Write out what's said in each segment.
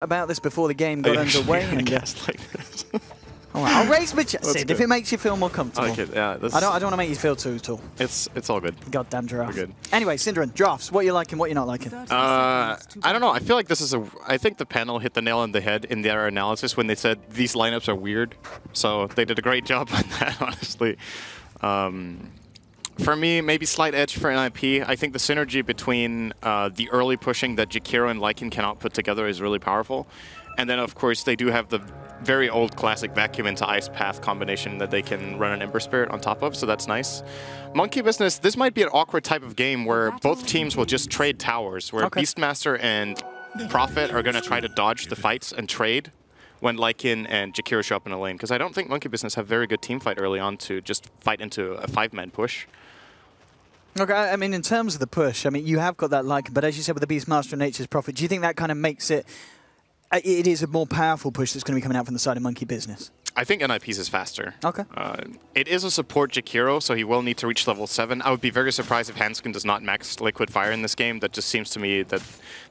about this before the game got underway. And, like this. All right, I'll raise my chest if it makes you feel more comfortable. Okay, yeah, I don't want to make you feel too tall. It's all good. Goddamn giraffe. We're good. Anyway, Synderen, drafts. What you liking? What you're not liking? I don't know. I feel like this is I think the panel hit the nail on the head in their analysis when they said these lineups are weird. So they did a great job on that, honestly. For me, maybe slight edge for NiP. I think the synergy between the early pushing that Jakiro and Lycan cannot put together is really powerful. And then, of course, they do have the very old classic vacuum into ice path combination that they can run an Ember Spirit on top of, so that's nice. Monkey Business, this might be an awkward type of game where both teams will just trade towers, where Beastmaster and Prophet are going to try to dodge the fights and trade when Lycan and Jakiro show up in a lane. Because I don't think Monkey Business have very good team fight early on to just fight into a 5-man push. Okay, I mean, in terms of the push, I mean, you have got that Lycan, but as you said with the Beastmaster and Nature's Prophet, do you think that kind of makes it... It is a more powerful push that's going to be coming out from the side of Monkey Business? I think NiP's is faster. Okay. It is a support Jakiro, so he will need to reach level 7. I would be very surprised if Hanskin does not max Liquid Fire in this game. That just seems to me that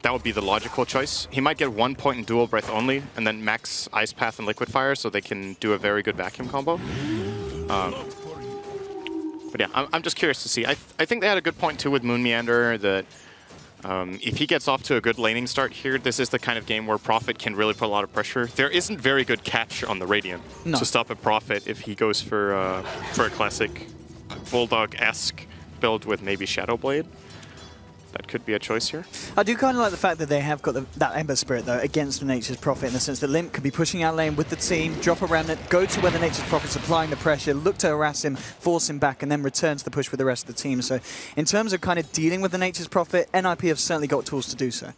that would be the logical choice. He might get 1 point in Dual Breath only, and then max Ice Path and Liquid Fire, so they can do a very good vacuum combo. But yeah, I'm just curious to see. I think they had a good point too with Moon Meander that if he gets off to a good laning start here, this is the kind of game where Prophet can really put a lot of pressure. There isn't very good catch on the Radiant to stop a Prophet if he goes for a classic Bulldog-esque build with maybe Shadow Blade. That could be a choice here. I do kind of like the fact that they have got that Ember Spirit, though, against the Nature's Prophet in the sense that Limp could be pushing out lane with the team, drop a Remnant, go to where the Nature's Prophet's applying the pressure, look to harass him, force him back, and then return to the push with the rest of the team. So in terms of kind of dealing with the Nature's Prophet, NiP have certainly got tools to do so.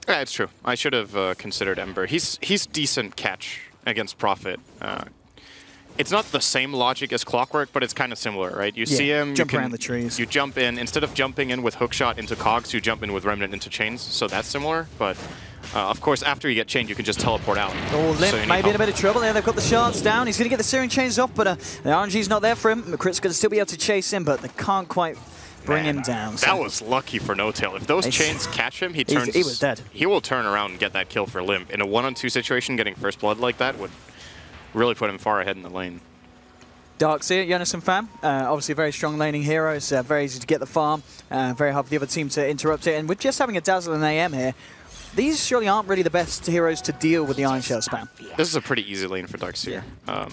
Yeah, it's true. I should have considered Ember. He's decent catch against Prophet. It's not the same logic as Clockwork, but it's kind of similar, right? You see him, jump around the trees. You jump in. Instead of jumping in with Hookshot into Cogs, you jump in with Remnant into Chains, so that's similar. But of course, after you get chained, you can just teleport out. Oh, Limp might be in a bit of trouble there. They've got the shards down. He's going to get the Searing Chains off, but the RNG's not there for him. McCrit's going to still be able to chase him, but they can't quite bring him down. That was lucky for No-Tail. If those chains catch him, he was dead. He will turn around and get that kill for Limp. In a 1-on-2 situation, getting first blood like that would really put him far ahead in the lane. Darkseer, Jonas and Fam, obviously a very strong laning hero. It's very easy to get the farm, very hard for the other team to interrupt it. And with just having a Dazzle and AM here, these surely aren't really the best heroes to deal with the Iron Shell spam. This is a pretty easy lane for Darkseer. Yeah.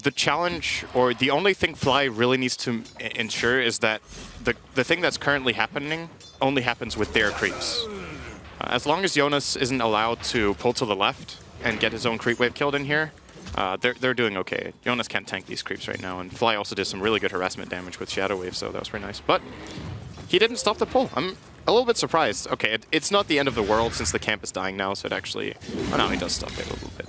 The challenge, or the only thing Fly really needs to ensure is that the thing that's currently happening only happens with their creeps. As long as Jonas isn't allowed to pull to the left and get his own creep wave killed in here, they're doing okay. Jonas can't tank these creeps right now, and Fly also did some really good harassment damage with Shadow Wave, so that was pretty nice. But he didn't stop the pull. I'm a little bit surprised. Okay, it's not the end of the world since the camp is dying now, so it actually... Oh, no, he does stop it a little bit.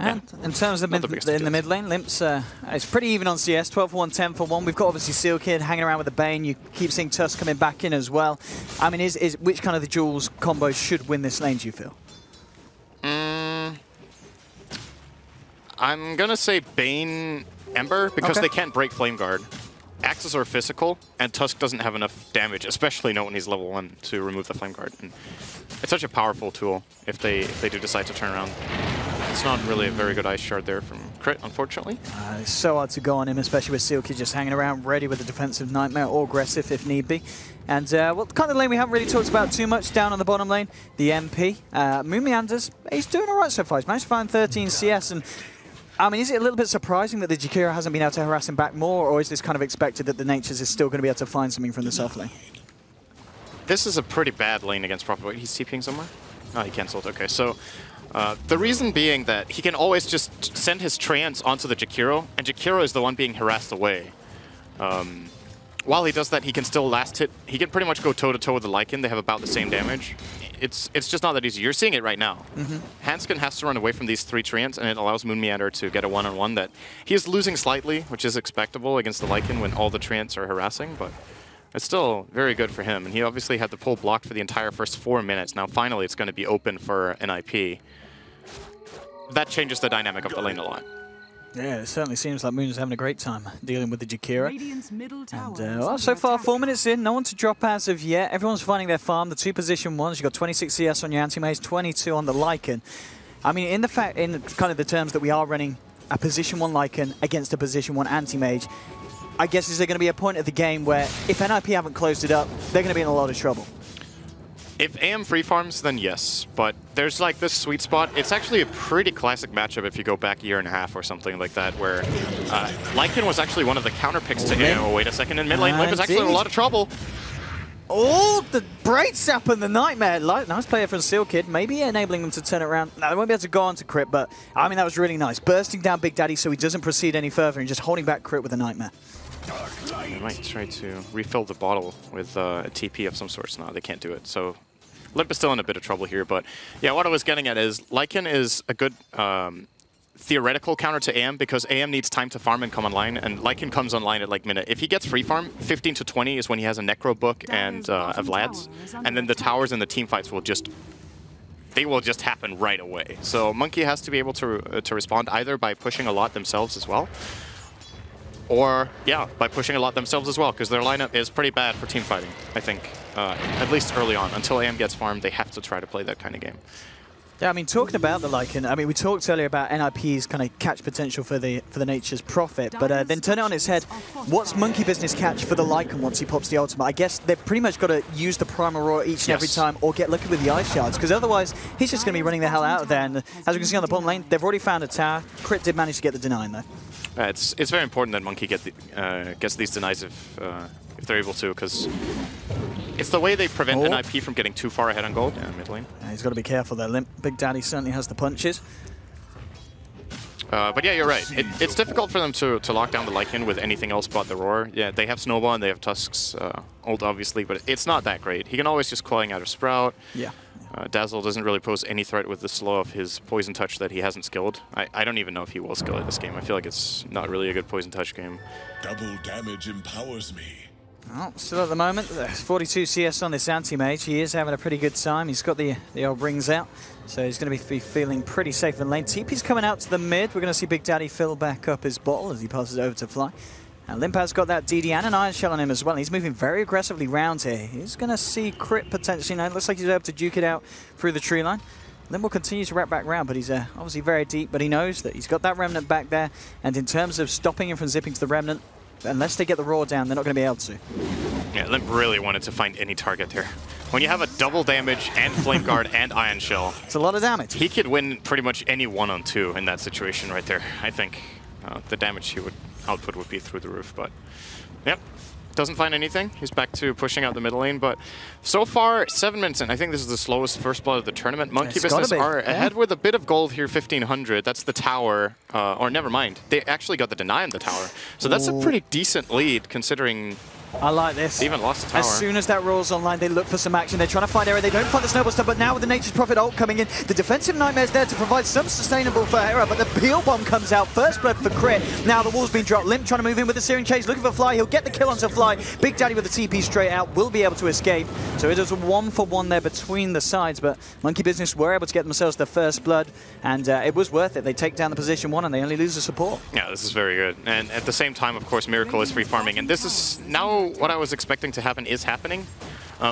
And yeah, in terms of in the mid lane, Limp's it's pretty even on CS, 12 for 1, 10 for 1. We've got obviously Seal Kid hanging around with the Bane. You keep seeing Tusk coming back in as well. I mean, which kind of the duels combo should win this lane, do you feel? I'm going to say Bane Ember, because they can't break Flame Guard. Axes are physical, and Tusk doesn't have enough damage, especially not when he's level 1, to remove the Flame Guard. And it's such a powerful tool if they do decide to turn around. It's not really a very good Ice Shard there from Crit, unfortunately. It's so hard to go on him, especially with Seal Kid just hanging around, ready with a defensive Nightmare or aggressive if need be. And well, the kind of lane we haven't really talked about too much down on the bottom lane, the MP. Moon Meanders, he's doing all right so far. He's managed to find 13 CS, and I mean, is it a little bit surprising that the Jakiro hasn't been able to harass him back more, or is this kind of expected that the Natures is still going to be able to find something from the soft lane? This is a pretty bad lane against Prophet. Wait, he's TPing somewhere? Oh, he cancelled. Okay, so the reason being that he can always just send his Treants onto the Jakiro, and Jakiro is the one being harassed away. While he does that, he can still last hit. He can pretty much go toe-to-toe with the Lycan. They have about the same damage. It's just not that easy. You're seeing it right now. Hanskin has to run away from these 3 Treants, and it allows Moon Meander to get a one-on-one that he is losing slightly, which is expectable against the Lycan when all the Treants are harassing, but it's still very good for him. And he obviously had the pull blocked for the entire first 4 minutes. Now finally it's going to be open for NiP. That changes the dynamic of the lane a lot. Yeah, it certainly seems like Moon's having a great time dealing with the Jakiro. And well, so far, 4 minutes in, no one to drop as of yet. Everyone's finding their farm. The 2 position ones, you've got 26 CS on your anti-mage, 22 on the Lycan. I mean, in kind of the terms that we are running a position 1 Lycan against a position 1 anti-mage, I guess is there going to be a point of the game where if NiP haven't closed it up, they're going to be in a lot of trouble? If AM free farms, then yes. But there's like this sweet spot. It's actually a pretty classic matchup if you go back a year and a half or something like that, where Lycan was actually one of the counter picks to AM. Oh, wait a second. In mid lane, Limp is actually in a lot of trouble. Oh, the Braid Sap and the Nightmare. Nice player from Seal Kid. Maybe enabling them to turn it around. No, they won't be able to go on to crit, but I mean, that was really nice. Bursting down Big Daddy so he doesn't proceed any further and just holding back crit with a Nightmare. They might try to refill the bottle with a TP of some sort. No, they can't do it. So Limp is still in a bit of trouble here. But yeah, what I was getting at is Lycan is a good theoretical counter to AM because AM needs time to farm and come online, and Lycan comes online at like minute. If he gets free farm, 15 to 20 is when he has a Necro Book and a Vlad's, and then the towers and the team fights will just happen right away. So Monkey has to be able to respond either by pushing a lot themselves as well, or yeah, by pushing a lot themselves as well, because their lineup is pretty bad for team fighting, I think, at least early on. Until AM gets farmed, they have to try to play that kind of game. Yeah, I mean, talking about the Lycan, I mean, we talked earlier about NiP's kind of catch potential for the Nature's Prophet, but then turn it on its head. What's Monkey Business catch for the Lycan once he pops the ultimate? I guess they've pretty much got to use the Primal Roar each and every time, or get lucky with the Ice Shards, because otherwise he's just going to be running the hell out of there. And as we can see on the bottom lane, they've already found a tower. Crit did manage to get the denying though. It's very important that Monkey gets these denies if they're able to, because it's the way they prevent NiP from getting too far ahead on gold. Yeah, mid lane. Yeah, he's got to be careful there, Limp. Big Daddy certainly has the punches. But yeah, you're right. It's difficult for them to lock down the Lycan with anything else but the Roar. Yeah, they have Snowball and they have Tusk's ult, obviously, but it's not that great. He can always just clawing out a Sprout. Yeah. Dazzle doesn't really pose any threat with the slow of his Poison Touch that he hasn't skilled. I don't even know if he will skill it this game. I feel like it's not really a good Poison Touch game. Double damage empowers me. Oh, still at the moment, 42 CS on this anti-mage. He is having a pretty good time. He's got the old rings out, so he's going to be feeling pretty safe in lane. TP's coming out to the mid. We're going to see Big Daddy fill back up his bottle as he passes it over to Fly. And Limp has got that DD and an Iron Shell on him as well. He's moving very aggressively round here. He's going to see crit potentially. Now, it looks like he's able to duke it out through the tree line. Limp will continue to wrap back round, but he's obviously very deep, but he knows that he's got that Remnant back there. And in terms of stopping him from zipping to the Remnant, unless they get the Roar down, they're not going to be able to. Yeah, Limp really wanted to find any target there. When you have a double damage and Flame Guard and Iron Shell, it's a lot of damage. He could win pretty much any 1-on-2 in that situation right there. I think the damage he would output would be through the roof, but yep. Doesn't find anything. He's back to pushing out the middle lane, but so far, 7 minutes in. I think this is the slowest first blood of the tournament. Monkey Business are ahead with a bit of gold here, 1,500. That's the tower, or never mind. They actually got the deny on the tower. So that's a pretty decent lead, considering I like this. They even lost the tower. As soon as that Roar's online, they look for some action. They're trying to find Era. They don't find the Snowball stuff, but now with the Nature's Prophet ult coming in, the defensive Nightmare's there to provide some sustainable for Era, but the Peel Bomb comes out. First blood for crit. Now the wall's been dropped. Limp trying to move in with the Searing Chase, looking for Fly. He'll get the kill onto Fly. Big Daddy with the TP straight out will be able to escape. So it is a 1-for-1 there between the sides, but Monkey Business were able to get themselves their first blood, and it was worth it. They take down the position 1 and they only lose the support. Yeah, this is very good. And at the same time, of course, Miracle is free farming, and this is now what I was expecting to happen is happening.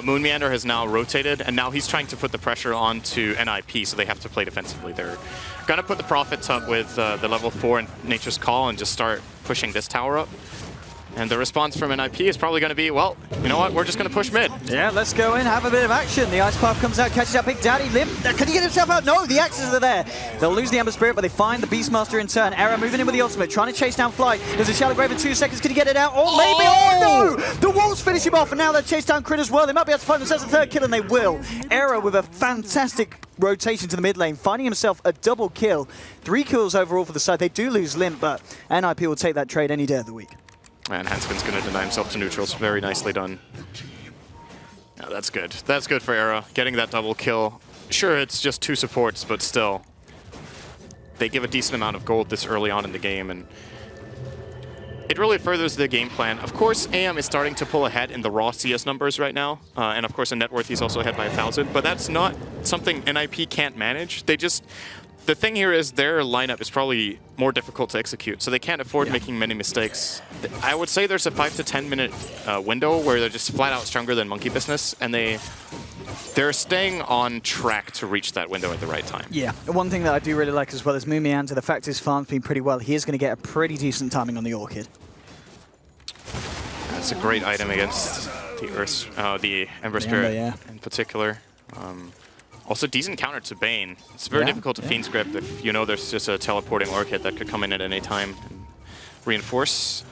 Moon Meander has now rotated, and now he's trying to put the pressure onto NiP, so they have to play defensively. They're going to put the Prophets up with the level 4 and Nature's Call and just start pushing this tower up. And the response from NiP is probably going to be, well, you know what, we're just going to push mid. Yeah, let's go in, have a bit of action. The Ice Path comes out, catches out Big Daddy. Limp, can he get himself out? No, the axes are there. They'll lose the Ember Spirit, but they find the Beastmaster in turn. Era moving in with the ultimate, trying to chase down Fly. There's a Shadow Grave in 2 seconds. Can he get it out? Oh, maybe. Oh, no! The walls finish him off, and now they'll chase down Crit as well. They might be able to find themselves a third kill, and they will. Era with a fantastic rotation to the mid lane, finding himself a double kill. 3 kills overall for the side. They do lose Limp, but NiP will take that trade any day of the week. And Hanspin's going to deny himself to neutrals. Very nicely done. Yeah, that's good. That's good for Era. Getting that double kill. Sure, it's just 2 supports, but still. They give a decent amount of gold this early on in the game, and it really furthers the game plan. Of course, AM is starting to pull ahead in the raw CS numbers right now. And of course, in net worth, he's also ahead by 1,000. But that's not something NiP can't manage. They just... the thing here is their lineup is probably more difficult to execute, so they can't afford making many mistakes. I would say there's a 5 to 10 minute window where they're just flat out stronger than Monkey Business, and they're staying on track to reach that window at the right time. Yeah, one thing that I do really like as well is Moomianda. The fact his farm's been pretty well. He is going to get a pretty decent timing on the Orchid. That's a great item against the Ember Spirit in particular. Also, decent counter to Bane. It's very difficult to Fiend's Grip if you know there's just a teleporting Orchid that could come in at any time and reinforce.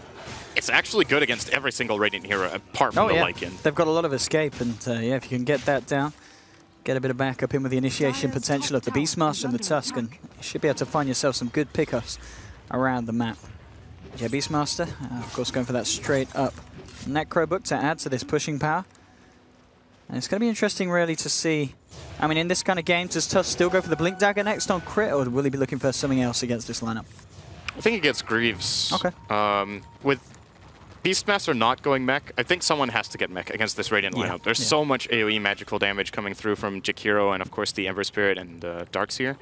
It's actually good against every single Radiant hero apart from the Lycan. They've got a lot of escape, and yeah, if you can get that down, get a bit of backup in with the initiation potential of the Beastmaster and the Tusk, and you should be able to find yourself some good pickups around the map. Yeah, Beastmaster, of course, going for that straight up Necro Book to add to this pushing power. And it's going to be interesting, really, to see. I mean, in this kind of game, does Tusk still go for the Blink Dagger next on crit, or will he be looking for something else against this lineup? I think he gets Greaves. Okay. With Beastmaster not going mech, I think someone has to get mech against this Radiant lineup. There's so much AoE magical damage coming through from Jakiro and, of course, the Ember Spirit and Darkseer.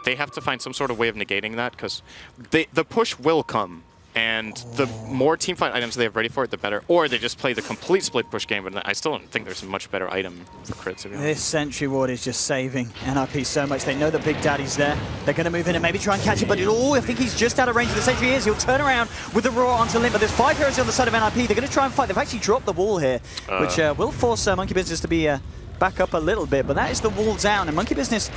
They have to find some sort of way of negating that, because the push will come. And the more teamfight items they have ready for it, the better. Or they just play the complete split push game, but I still don't think there's a much better item for crits. This Sentry Ward is just saving NiP so much. They know that Big Daddy's there. They're going to move in and maybe try and catch him, but I think he's just out of range of the Sentry. He'll turn around with the Roar onto Limp, but there's 5 heroes on the side of NiP. They're going to try and fight. They've actually dropped the wall here, which will force Monkey Business to be back up a little bit, but that is the wall down, and Monkey Business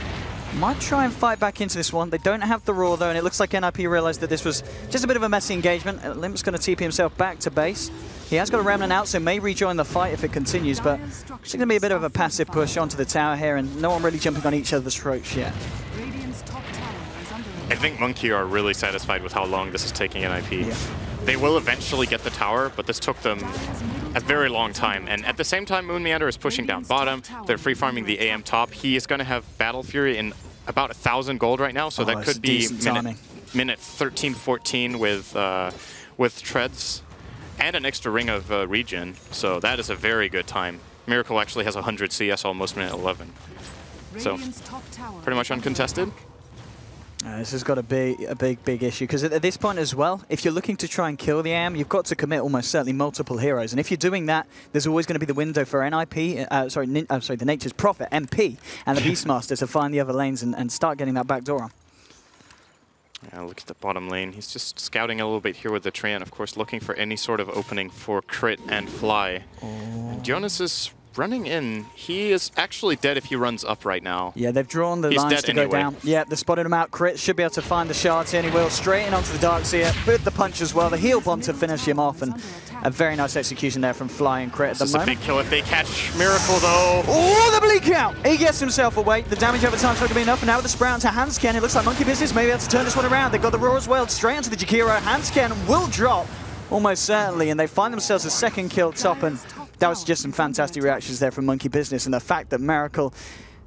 might try and fight back into this one. They don't have the Roar, though, and it looks like NiP realized that this was just a bit of a messy engagement. Limp's going to TP himself back to base. He has got a Remnant out, so may rejoin the fight if it continues, but it's going to be a bit of a passive push onto the tower here, and no one really jumping on each other's throats yet. I think Monkey are really satisfied with how long this is taking NiP. Yeah. They will eventually get the tower, but this took them a very long time. And at the same time, Moonmeander is pushing down bottom. They're free farming the AM top. He is going to have Battle Fury in about 1,000 gold right now, so that could be minute 13, 14 with treads and an extra ring of regen. So that is a very good time. Miracle actually has 100 CS almost minute 11. So pretty much uncontested. This has got to be a big issue, because at this point as well, if you're looking to try and kill the AM, you've got to commit almost certainly multiple heroes. And if you're doing that, there's always going to be the window for NiP, the Nature's Prophet, MP, and the Beastmaster to find the other lanes and start getting that back door on. Yeah, look at the bottom lane. He's just scouting a little bit here with the Treant, of course, looking for any sort of opening for crit and fly. And Jonas is running in. He is actually dead if he runs up right now. Yeah, they've drawn the lines to go down. Yeah, they spotted him out. Crit should be able to find the shards here, and he will. Straight in onto the Darkseer with the punch as well. The heal bomb to finish him off, and a very nice execution there from Fly and Crit at the moment. This is a big kill if they catch Miracle, though. Oh, the bleak out! He gets himself away. The damage over time is not going to be enough, and now with the Sprout to Hansken, it looks like Monkey Business may be able to turn this one around. They've got the Roar as well. Straight onto the Jakiro. Hansken will drop, almost certainly, and they find themselves a second kill top, and that was just some fantastic reactions there from Monkey Business, and the fact that Miracle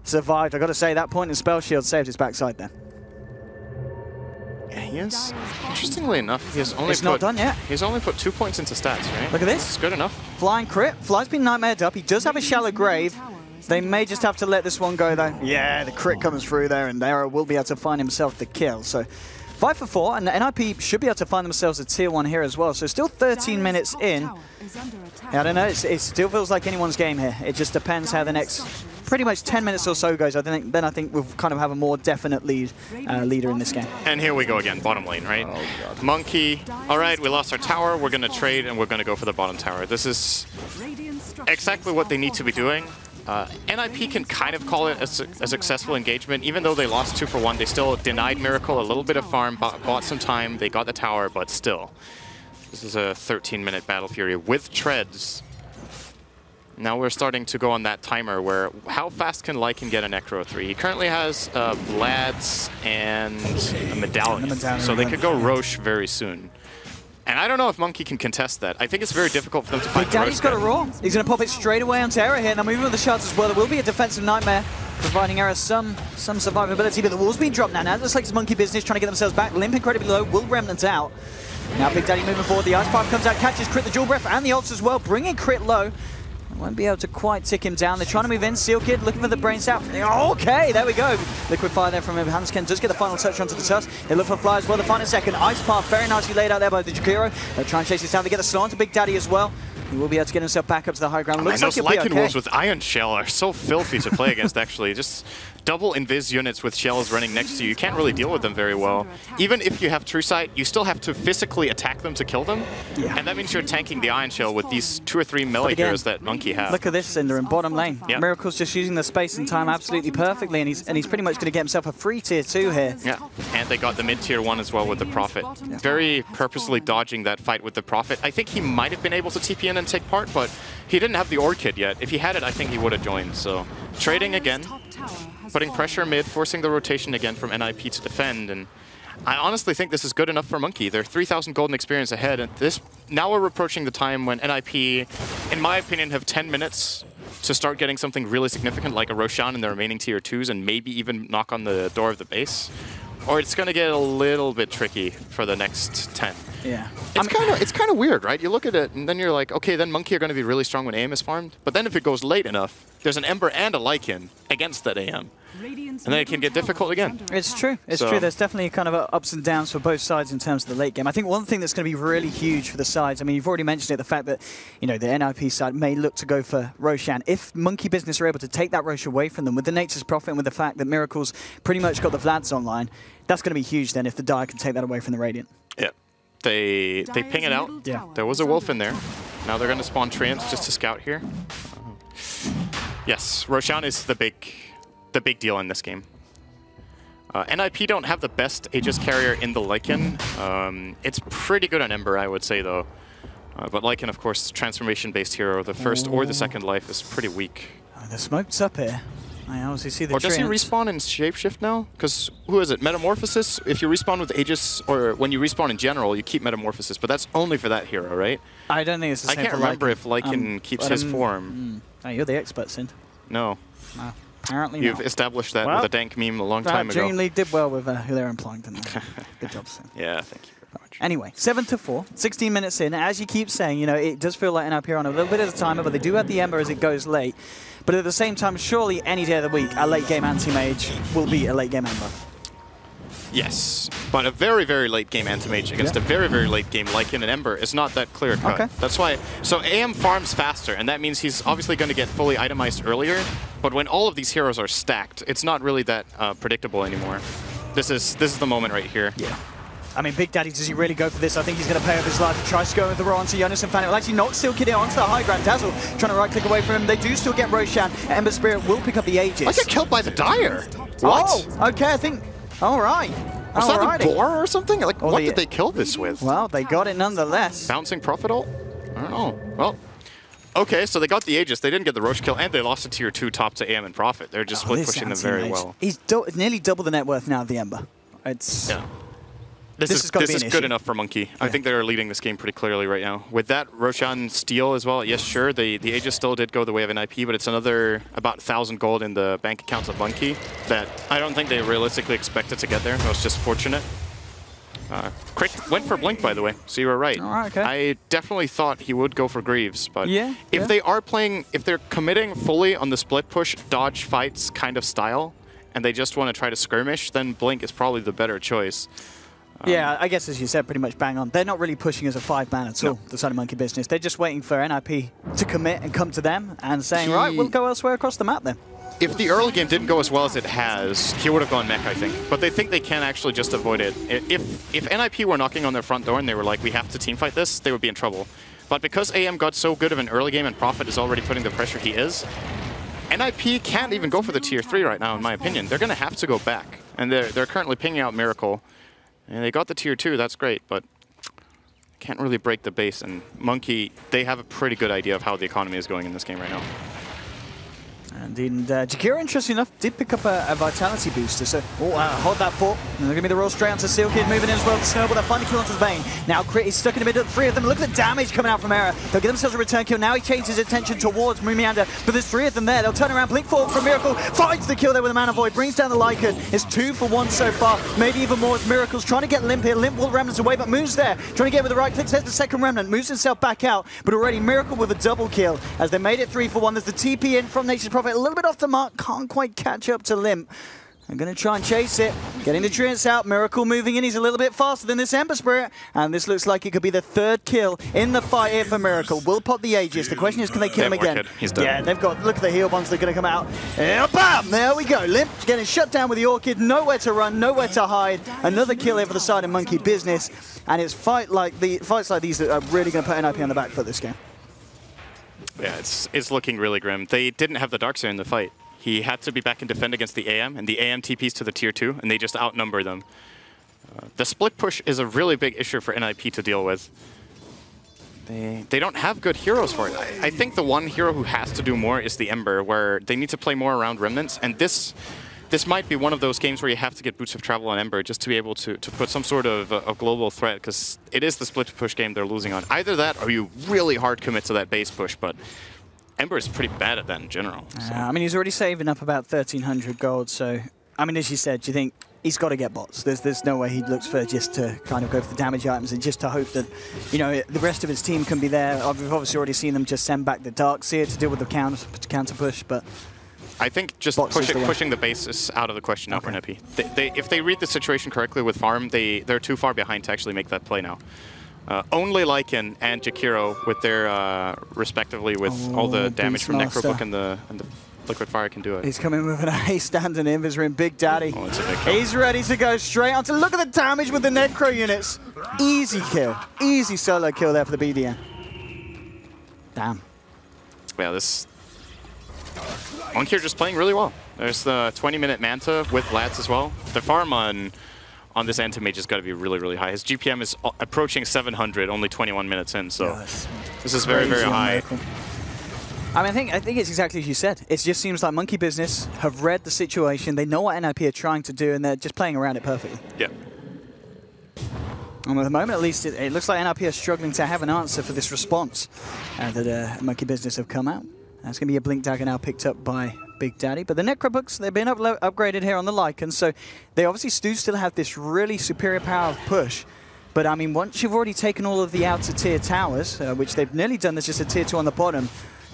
survived, I've got to say, that point in Spell Shield saved his backside there. Yeah, he is. Interestingly enough, he has only not done yet. He's only put 2 points into stats, right? Look at this. It's good enough. Flying Crit. Fly's been nightmared up. He does have a shallow grave. They may just have to let this one go, though. Yeah, the crit comes through there, and Arrow will be able to find himself the kill. So 5 for 4, and NiP should be able to find themselves a tier 1 here as well. So still 13 minutes in. I don't know, it still feels like anyone's game here. It just depends how the next pretty much 10 minutes or so goes. I think we'll kind of have a more definite leader in this game. And here we go again, bottom lane, right? Oh, Monkey, all right, we lost our tower, we're going to trade, and we're going to go for the bottom tower. This is exactly what they need to be doing. NiP can kind of call it a successful engagement. Even though they lost 2 for 1, they still denied Miracle a little bit of farm, bought some time, they got the tower, but still. This is a 13-minute Battle Fury with treads. Now we're starting to go on that timer where how fast can Lycan get a Necro 3? He currently has Vlad's and a Medallion, so they could go Roche very soon. And I don't know if Monkey can contest that. I think it's very difficult for them to find Big Daddy's got a Roar. He's going to pop it straight away onto Error here. Now moving with the shards as well. There will be a defensive nightmare, providing Error some survivability, but the wall's being dropped now. Now it looks like it's Monkey Business trying to get themselves back. Limp incredibly low, will Remnant out. Now Big Daddy moving forward. The Ice Path comes out, catches Crit, the Dual Breath, and the ults as well, bringing Crit low. Won't be able to quite tick him down. They're trying to move in. Seal Kid looking for the brain sap. Okay, there we go. Liquid fire there from Hansken. Does get the final touch onto the tusk. They look for fly as well. The final second. Ice path very nicely laid out there by the Jakiro. They'll try and chase this down. They get the slow onto Big Daddy as well. He will be able to get himself back up to the high ground. Looks like those Lycan wolves with Iron Shell are so filthy to play against, actually. Just double invis units with shells running next to you. You can't really deal with them very well. Even if you have True Sight, you still have to physically attack them to kill them. Yeah. And that means you're tanking the Iron Shell with these 2 or 3 melee heroes that Monkey has. Look at this, Cinder, in bottom lane. Yeah. Miracle's just using the space and time absolutely perfectly, and he's pretty much going to get himself a free tier 2 here. Yeah, and they got the mid-tier 1 as well with the Prophet. Yeah. Very purposely dodging that fight with the Prophet. I think he might have been able to TP in and take part, but he didn't have the Orchid yet. If he had it, I think he would have joined. So trading again, putting pressure mid, forcing the rotation again from NiP to defend. And I honestly think this is good enough for Monkey. They're 3,000 golden experience ahead. And now we're approaching the time when NiP, in my opinion, have 10 minutes to start getting something really significant like a Roshan in the remaining tier 2s and maybe even knock on the door of the base. Or it's going to get a little bit tricky for the next 10. Yeah. It's kind of weird, right? You look at it and then you're like, okay, then Monkey are going to be really strong when AM is farmed. But then if it goes late enough, there's an Ember and a Lycan against that AM. And then it can get difficult again. It's true. It's true. There's definitely kind of ups and downs for both sides in terms of the late game. I think one thing that's going to be really huge for the sides, I mean, you've already mentioned it, the fact that, you know, the NiP side may look to go for Roshan. If Monkey Business are able to take that Rosh away from them with the Nature's Prophet and with the fact that Miracle's pretty much got the Vlads online, that's going to be huge then if the Dire can take that away from the Radiant. Yeah. They ping it out. Yeah. There was a wolf in there. Now they're going to spawn Treants just to scout here. Yes, Roshan is the big deal in this game. NiP don't have the best Aegis carrier in the Lycan. It's pretty good on Ember, I would say, though. But Lycan, of course, transformation-based hero. The first or the second life is pretty weak. Oh, the smoke's up here. I obviously see the Or does he respawn in Shapeshift now? Because who is it? Metamorphosis? If you respawn with Aegis, or when you respawn in general, you keep Metamorphosis. But that's only for that hero, right? I don't think it's the same. I can't remember if Lycan keeps his form. Oh, you're the expert, Sind. No. No. Apparently You've not. established that with a dank meme a long time ago. DreamLeague did well with who they're employing, didn't they? Good job, Sind. Yeah, thank you very much. Anyway, 7-4, 16 minutes in. As you keep saying, you know, it does feel like NiP are on a little bit of a timer, but they do have the Ember as it goes late. But at the same time, surely any day of the week, a late-game anti-mage will beat a late-game Ember. Yes, but a very, very late-game anti-mage against a very, very late-game Lycan and Ember is not that clear-cut. Okay. That's why. So AM farms faster, and that means he's obviously going to get fully itemized earlier. But when all of these heroes are stacked, it's not really that predictable anymore. This is the moment right here. Yeah. I mean, Big Daddy, does he really go for this? I think he's going to pay off his life. He tries to go with the roll onto Jonas and Fanny. Well, actually not Seal Kid onto the high ground. Dazzle trying to right-click away from him. They do still get Roshan. Ember Spirit will pick up the Aegis. I get killed by the Dire. What? Oh, okay, I think... All right. Was that the Boar or something? Like, what did they kill this with? Well, they got it nonetheless. Bouncing Prophet ult? I don't know. Well, okay, so they got the Aegis. They didn't get the Roche kill, and they lost a tier 2 top to AM and Prophet. They're just split pushing them very well. He's nearly double the net worth now of the Ember. It's... Yeah. This is good enough for Monkey. Yeah. I think they're leading this game pretty clearly right now. With that Roshan steal as well, yes, sure, the Aegis still did go the way of NiP, but it's another about 1,000 gold in the bank accounts of Monkey that I don't think they realistically expected to get there. It was just fortunate. Crick went for Blink, by the way, so you were right. All right, okay. I definitely thought he would go for Greaves, but if they're committing fully on the split push, dodge fights kind of style, and they just want to try to skirmish, then Blink is probably the better choice. Yeah, I guess as you said, pretty much bang on. They're not really pushing as a 5-man at all, the side of Monkey Business. They're just waiting for NiP to commit and come to them and saying, right, we'll go elsewhere across the map then. If the early game didn't go as well as it has, he would have gone mech, I think. But they think they can actually just avoid it. If NiP were knocking on their front door and they were like, we have to teamfight this, they would be in trouble. But because AM got so good of an early game and Prophet is already putting the pressure he is, NiP can't even go for the tier 3 right now, in my opinion. They're going to have to go back. And they're currently pinging out Miracle. And they got the tier 2, that's great, but can't really break the base. And Monkey, they have a pretty good idea of how the economy is going in this game right now. And Jakiro, interesting enough, did pick up a vitality booster, so hold that fort. And they're going to be the roll straight onto Silkid, moving in as well to Snowball. They'll find the kill onto the Bane. Now Crit is stuck in the middle, 3 of them. Look at the damage coming out from Era. They'll get themselves a return kill. Now he changes his attention towards Mumianda, but there's 3 of them there. They'll turn around, blink forward from Miracle, finds the kill there with a Mana Void, brings down the Lycan. It's 2 for 1 so far, maybe even more as Miracle's trying to get Limp here. Limp will Remnants away, but moves there, trying to get with the right click. There's the second Remnant, moves himself back out, but already Miracle with a double kill as they made it 3 for 1. There's the TP in from Nature's Prophet, a little bit off the mark. Can't quite catch up to Limp. I'm going to try and chase it. Getting the Treants out. Miracle moving in. He's a little bit faster than this Ember Spirit. And this looks like it could be the 3rd kill in the fight here for Miracle. Will pop the Aegis. The question is, can they kill him again? He's done. Yeah, they've got, look at the heal bombs that are going to come out. Bam! There we go. Limp getting shut down with the Orchid. Nowhere to run, nowhere to hide. Another kill here for the side of Monkey Business. And it's fights like these that are really going to put NiP on the back foot this game. Yeah, it's looking really grim. They didn't have the Darkseer in the fight. He had to be back and defend against the AM, and the AM TPs to the tier 2, and they just outnumber them. The split push is a really big issue for NiP to deal with. They don't have good heroes for it. I think the one hero who has to do more is the Ember, where they need to play more around Remnants, and this might be one of those games where you have to get Boots of Travel on Ember just to be able to put some sort of a global threat, because it is the split push game they're losing on. Either that or you really hard commit to that base push, but Ember is pretty bad at that in general. So. I mean, he's already saving up about 1,300 gold, so, I mean, as you said, do you think he's got to get bots? There's no way he looks for just to kind of go for the damage items and just to hope that, you know, the rest of his team can be there. We've obviously already seen them just send back the Darkseer to deal with the counter push, but I think just pushing the base is out of the question now for NiP. If they read the situation correctly with farm, they're too far behind to actually make that play now. Only Lycan and Jakiro with their, respectively, with all the damage from Necrobook and the Liquid Fire can do it. He's coming with an ace standing in Invis Big Daddy. Oh, it's a big kill. He's ready to go straight on to look at the damage with the Necro units. Easy kill. Easy solo kill there for the BDN. Damn. Yeah, this Monk here just playing really well. There's the 20-minute Manta with Lads as well. The farm on this Anti-Mage has got to be really, really high. His GPM is approaching 700, only 21 minutes in, so this is very, very high. I mean, I think it's exactly as you said. It just seems like Monkey Business have read the situation. They know what NiP are trying to do, and they're just playing around it perfectly. Yeah. And at the moment, at least, it looks like NiP are struggling to have an answer for this response that Monkey Business have come out. That's going to be a Blink Dagger now picked up by Big Daddy. But the Necrobooks, they've been upgraded here on the Lycan, so they obviously do still have this really superior power of push. But I mean, once you've already taken all of the outer tier towers, which they've nearly done, there's just a tier 2 on the bottom,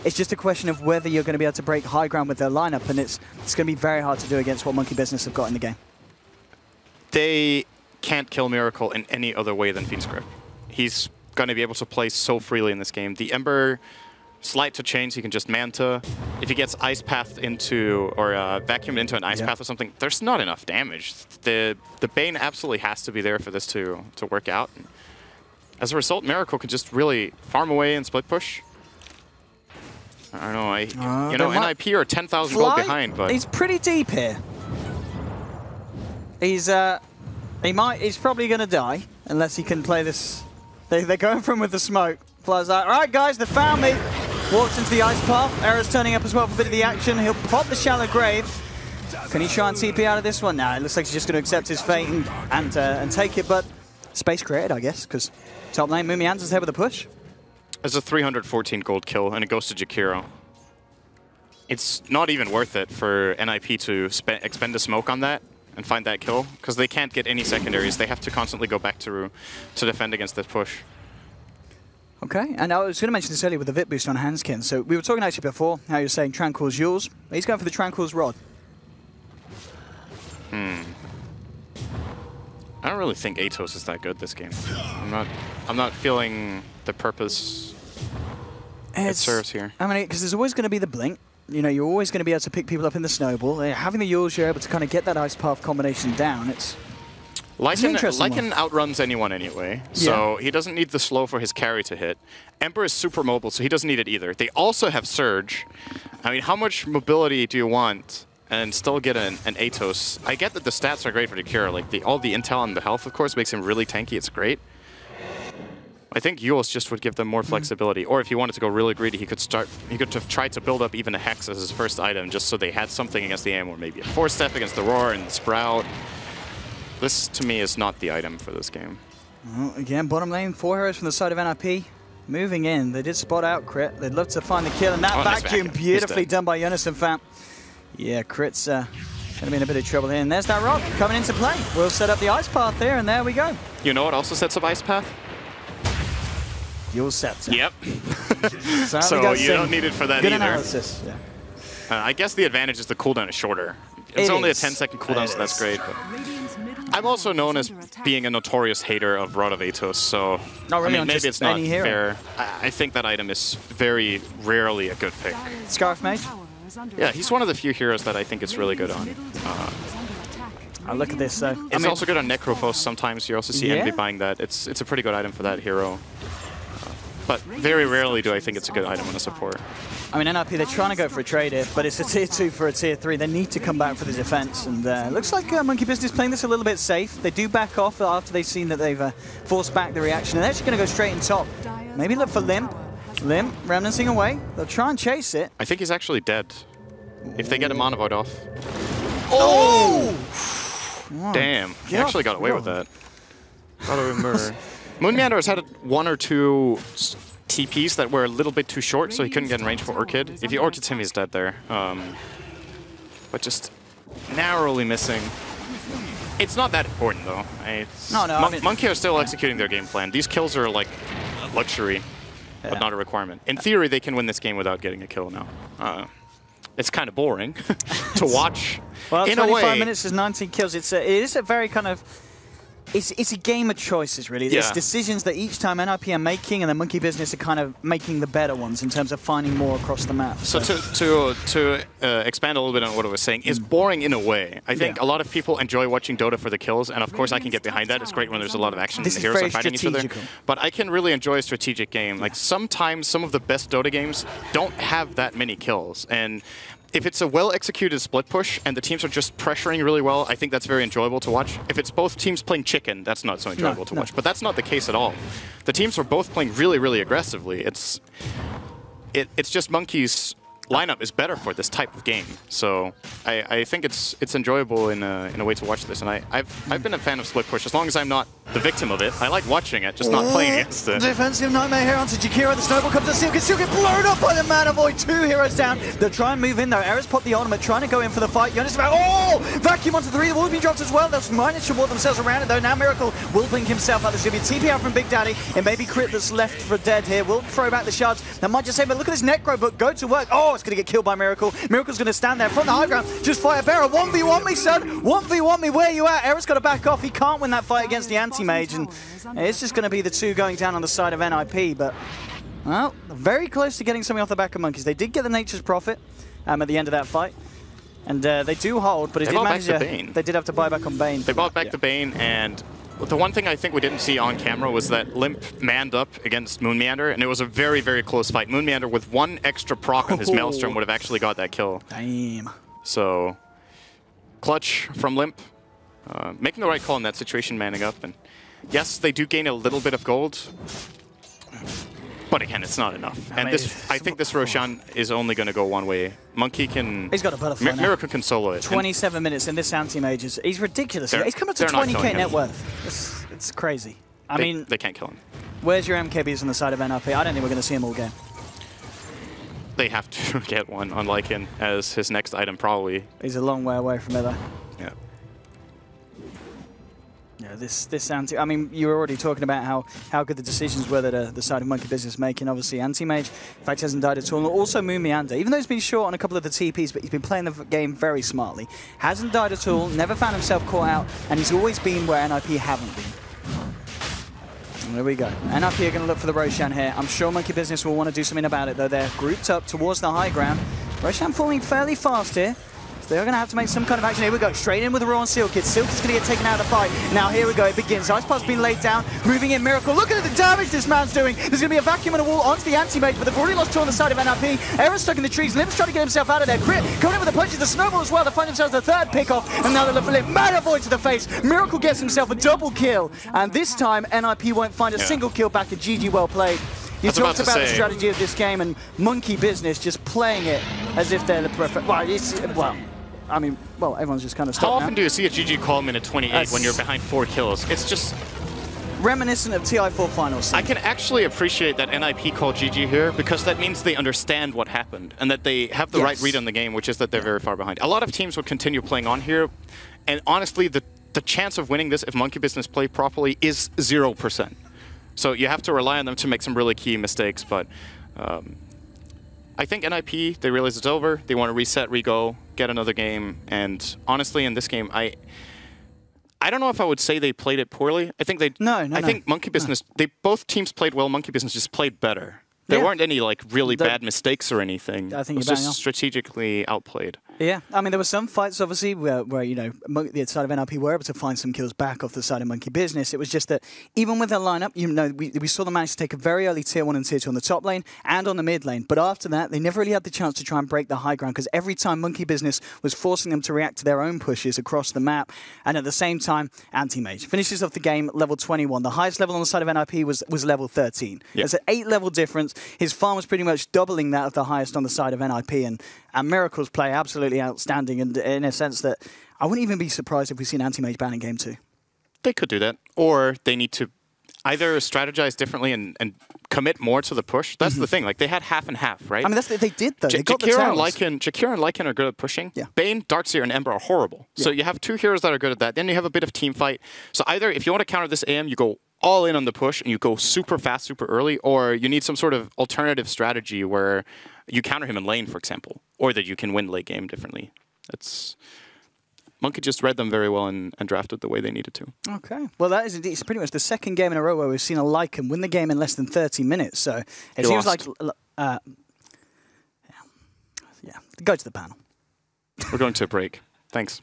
it's just a question of whether you're going to be able to break high ground with their lineup, and it's going to be very hard to do against what Monkey Business have got in the game. They can't kill Miracle in any other way than Fiend's Grip. He's going to be able to play so freely in this game. The Ember, slight to change, he can just Manta. If he gets Ice Path into, or vacuumed into an Ice Path or something, there's not enough damage. The Bane absolutely has to be there for this to work out. And as a result, Miracle can just really farm away and split push. I don't know, you know, NiP are 10,000 gold behind, but he's pretty deep here. He's probably going to die unless he can play this. They're going for him with the smoke. Fly's like, all right, guys, they found me. Walks into the ice path. Era's turning up as well for a bit of the action. He'll pop the shallow grave. Can he try and TP out of this one? Nah, it looks like he's just going to accept his fate and take it. But space created, I guess, because top lane Mumianza's there with a push. It's a 314 gold kill, and it goes to Jakiro. It's not even worth it for NiP to expend a smoke on that and find that kill, because they can't get any secondaries. They have to constantly go back to defend against this push. Okay, and I was going to mention this earlier with the VIP boost on Hanskin. So we were talking actually before how you were saying Tranquil's yours. He's going for the Tranquil's Rod. I don't really think Atos is that good this game. I'm not feeling the purpose it serves here. I mean, because there's always going to be the blink. You know, you're always going to be able to pick people up in the snowball. Having the yours, you're able to kind of get that ice path combination down. Lycan outruns anyone anyway, so he doesn't need the slow for his carry to hit. Ember is super mobile, so he doesn't need it either. They also have Surge. I mean, how much mobility do you want and still get an Atos? I get that the stats are great for Jakiro. Like all the intel and the health, of course, makes him really tanky. It's great. I think Yules just would give them more flexibility. Or if he wanted to go really greedy, he could have tried to build up even a Hex as his first item, just so they had something against the AM, or maybe a 4-step against the Roar and the Sprout. This, to me, is not the item for this game. Well, again, bottom lane, 4 heroes from the side of NiP. Moving in, they did spot out Crit. They'd love to find the kill, and that vacuum beautifully done by Jonas and Fam. Yeah, Crit's going to be in a bit of trouble here. And there's that rock coming into play. We'll set up the ice path there, and there we go. You know what also sets up ice path? You'll set. Yep. So you don't need it for that good either. Analysis. Yeah. I guess the advantage is the cooldown is shorter. It's only a 10-second cooldown, so that's great. But I'm also known as being a notorious hater of Rod of Atos, so really, I mean, maybe it's not fair. I think that item is very rarely a good pick. Scarf Mage? Yeah, he's one of the few heroes that I think it's really good on. Look at this, though. It's also good on Necrophos sometimes. You also see Envy buying that. It's a pretty good item for that hero. But very rarely do I think it's a good item on a support. I mean, NiP, they're trying to go for a trade here, but it's a tier 2 for a tier 3. They need to come back for the defense, and looks like Monkey Business playing this a little bit safe. They do back off after they've seen that they've forced back the reaction, and they're actually going to go straight in top. Maybe look for Limp. Limp, remnancing away. They'll try and chase it. I think he's actually dead. If they get a Mana Void off. Oh! Damn, he actually got away with that. Moon Meander has had 1 or 2 TPs that were a little bit too short, so he couldn't get in range for Orchid. If he Orchids him, he's dead there. But just narrowly missing. It's not that important, though. Monkey are still executing their game plan. These kills are like luxury, but not a requirement. In theory, they can win this game without getting a kill now. It's kind of boring to watch. Well, in 25 a way, minutes is 19 kills. It is a very kind of... It's a game of choices, really. It's decisions that each time NiP are making, and the Monkey Business are kind of making the better ones in terms of finding more across the map. So to expand a little bit on what I was saying, is boring in a way. I think a lot of people enjoy watching Dota for the kills, and of course I can get behind that. It's great when there's a lot of action and the heroes are fighting each other. But I can really enjoy a strategic game. Like sometimes some of the best Dota games don't have that many kills, and if it's a well-executed split push and the teams are just pressuring really well, I think that's very enjoyable to watch. If it's both teams playing chicken, that's not so enjoyable to watch. But that's not the case at all. The teams are both playing really, really aggressively. It's just Monkey's lineup is better for this type of game. So I think it's enjoyable in a way to watch this. And I've been a fan of split push as long as I'm not the victim of it. I like watching it, just not playing against it. Defensive Nightmare here onto Jakiro. The snowball comes to Seal. Seal get blown up by the Mana Void. 2 heroes down. They'll try and move in though. Eris pop the ultimate, trying to go in for the fight. Jonas about vacuum onto 3. The wall being dropped as well. They'll manage to ward themselves around it though. Now Miracle will blink himself out. There's going to be a TP out from Big Daddy. It may be Crit that's left for dead here. Will throw back the shards. That might just say, but look at this Necro book. Go to work. Oh, it's going to get killed by Miracle. Miracle's going to stand there from the high ground. Just fire Bearer. 1v1 me, son. 1v1 me. Where you at? Eris got to back off. He can't win that fight against the anti-mage. And it's just going to be the 2 going down on the side of NiP. But, well, very close to getting something off the back of Monkeys. They did get the Nature's Prophet at the end of that fight. And they do hold, but it did manage they did have to buy back on Bane. They bought back the Bane, and the one thing I think we didn't see on camera was that Limp manned up against Moon Meander, and it was a very, very close fight. Moon Meander, with 1 extra proc on his Maelstrom, would have actually got that kill. Damn. So, clutch from Limp. Making the right call in that situation, manning up. And yes, they do gain a little bit of gold, but again, it's not enough. And I think this Roshan is only going to go one way. Monkey can... He's got a butterfly now. Miracle can solo it. 27 minutes in this anti-mage. He's ridiculous. He's coming up to 20k net worth. It's crazy. I mean... They can't kill him. Where's your MKBs on the side of NiP? I don't think we're going to see him all game. They have to get one on Lycan as his next item, probably. He's a long way away from it, though. Yeah. Yeah, this anti... I mean, you were already talking about how good the decisions were that the side of Monkey Business making. Obviously, Anti-Mage, in fact, hasn't died at all. And also Moon Meander, even though he's been short on a couple of the TPs, but he's been playing the game very smartly. Hasn't died at all, never found himself caught out, and he's always been where NiP haven't been. And there we go. NiP are going to look for the Roshan here. I'm sure Monkey Business will want to do something about it, though. They're grouped up towards the high ground. Roshan falling fairly fast here. So they're going to have to make some kind of action. Here we go, straight in with the Raw on Silk. Silk is going to get taken out of the fight. Now here we go, it begins. Ice Path's been laid down, moving in Miracle. Look at the damage this man's doing. There's going to be a vacuum and a wall onto the anti-mage, but they've already lost two on the side of NiP. Era's stuck in the trees. Limp's trying to get himself out of there. Crit coming in with the punches, the snowball as well. They find themselves the third pick-off, and now they're left with Mana Void to the face. Miracle gets himself a double kill, and this time NiP won't find a single kill back. A GG well played. You talked about the strategy of this game and Monkey Business just playing it as if they're the perfect. Well, everyone's just kind of stopped. How often do you see a GG call minute 28 when you're behind 4 kills? It's just reminiscent of TI4 finals. I can actually appreciate that NiP called GG here because that means they understand what happened and that they have the right read on the game, which is that they're very far behind. A lot of teams would continue playing on here, and honestly, the chance of winning this if Monkey Business play properly is 0%. So you have to rely on them to make some really key mistakes, but I think NiP, they realize it's over, they want to reset, re-go, get another game, and honestly in this game, I don't know if I would say they played it poorly. I think they I think Monkey Business, both teams played well, Monkey Business just played better. There weren't any like really bad mistakes or anything. I think it was just strategically outplayed. Yeah, I mean, there were some fights, obviously, where you know, the side of NiP were able to find some kills back off the side of Monkey Business. It was just that even with their lineup, you know, we saw them manage to take a very early tier 1 and tier 2 on the top lane and on the mid lane. But after that, they never really had the chance to try and break the high ground because every time Monkey Business was forcing them to react to their own pushes across the map. And at the same time, Anti-Mage finishes off the game level 21. The highest level on the side of NiP was level 13. Yep. It's an 8-level difference. His farm was pretty much doubling that of the highest on the side of NiP. And Miracle's play absolutely outstanding, and in a sense that I wouldn't even be surprised if we see an Anti-Mage ban in Game 2. They could do that, or they need to either strategize differently and commit more to the push. That's the thing. Like they had half and half, right? I mean, they did though. They got the Jakiro and Lycan are good at pushing. Yeah. Bane, Darkseer, and Ember are horrible. Yeah. So you have two heroes that are good at that. Then you have a bit of team fight. So either if you want to counter this AM, you go all in on the push and you go super fast, super early, or you need some sort of alternative strategy where you counter him in lane, for example, or that you can win late game differently. That's Monkey just read them very well and drafted the way they needed to. Okay. Well, that is indeed, it's pretty much the second game in a row where we've seen a Lycan win the game in less than 30 minutes. So it seems like, yeah, go to the panel. We're going to a break. Thanks.